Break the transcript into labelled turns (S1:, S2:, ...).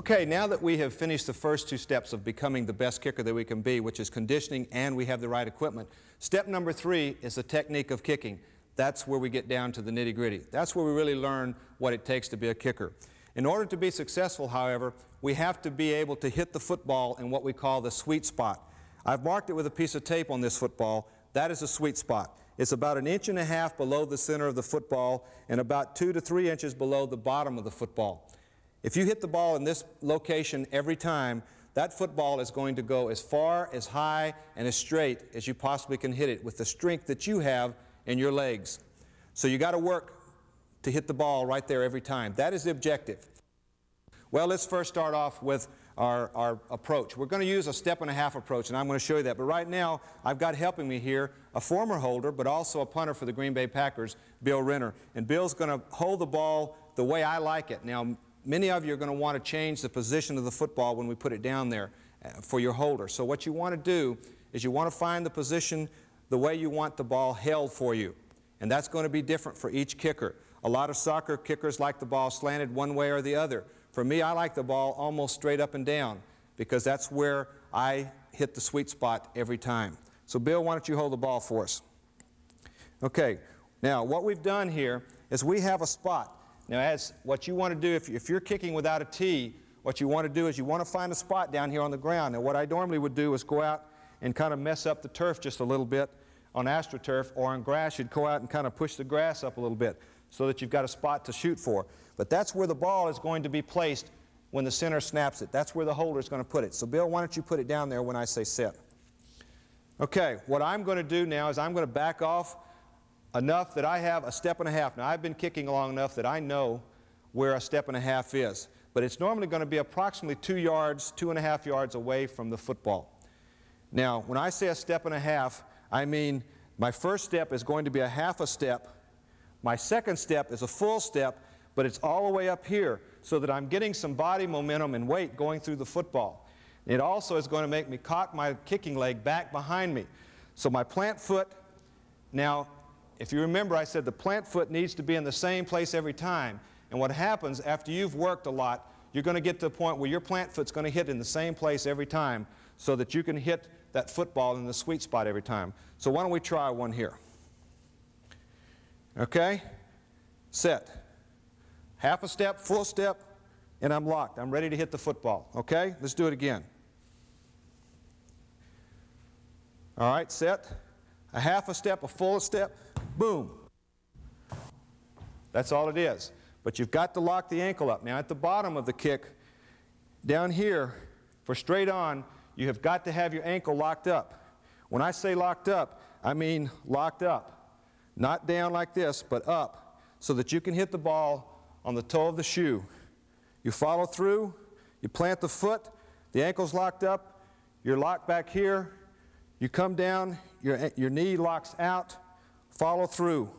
S1: Okay, now that we have finished the first two steps of becoming the best kicker that we can be, which is conditioning and we have the right equipment, step number 3 is the technique of kicking. That's where we get down to the nitty-gritty. That's where we really learn what it takes to be a kicker. In order to be successful, however, we have to be able to hit the football in what we call the sweet spot. I've marked it with a piece of tape on this football. That is a sweet spot. It's about 1.5 inches below the center of the football and about 2 to 3 inches below the bottom of the football. If you hit the ball in this location every time, that football is going to go as far, as high, and as straight as you possibly can hit it with the strength that you have in your legs. So you got to work to hit the ball right there every time. That is the objective. Well, let's first start off with our approach. We're going to use a 1.5-step approach, and I'm going to show you that. But right now, I've got helping me here a former holder, but also a punter for the Green Bay Packers, Bill Renner. And Bill's going to hold the ball the way I like it. Now, many of you are going to want to change the position of the football when we put it down there for your holder. So what you want to do is you want to find the position the way you want the ball held for you. And that's going to be different for each kicker. A lot of soccer kickers like the ball slanted one way or the other. For me, I like the ball almost straight up and down because that's where I hit the sweet spot every time. So Bill, why don't you hold the ball for us? Okay, now what we've done here is we have a spot. Now, as what you want to do, if you're kicking without a tee, what you want to do is you want to find a spot down here on the ground. Now, what I normally would do is go out and kind of mess up the turf just a little bit on AstroTurf, or on grass, you'd go out and kind of push the grass up a little bit so that you've got a spot to shoot for. But that's where the ball is going to be placed when the center snaps it. That's where the holder is going to put it. So, Bill, why don't you put it down there when I say set? Okay, what I'm going to do now is I'm going to back off enough that I have 1.5 steps. Now, I've been kicking long enough that I know where 1.5 steps is. But it's normally going to be approximately 2 yards, 2.5 yards away from the football. Now, when I say 1.5 steps, I mean my first step is going to be 1/2 step. My second step is a full step, but it's all the way up here so that I'm getting some body momentum and weight going through the football. It also is going to make me cock my kicking leg back behind me. So my plant foot, now, if you remember, I said the plant foot needs to be in the same place every time. And what happens after you've worked a lot, you're going to get to the point where your plant foot's going to hit in the same place every time so that you can hit that football in the sweet spot every time. So why don't we try one here? Okay? Set. 1/2 step, full step, and I'm locked. I'm ready to hit the football. Okay? Let's do it again. All right, set. 1/2 step, a full step, boom. That's all it is. But you've got to lock the ankle up. Now, at the bottom of the kick, down here, for straight on, you have got to have your ankle locked up. When I say locked up, I mean locked up. Not down like this, but up, so that you can hit the ball on the toe of the shoe. You follow through, you plant the foot, the ankle's locked up, you're locked back here, you come down, your knee locks out, follow through.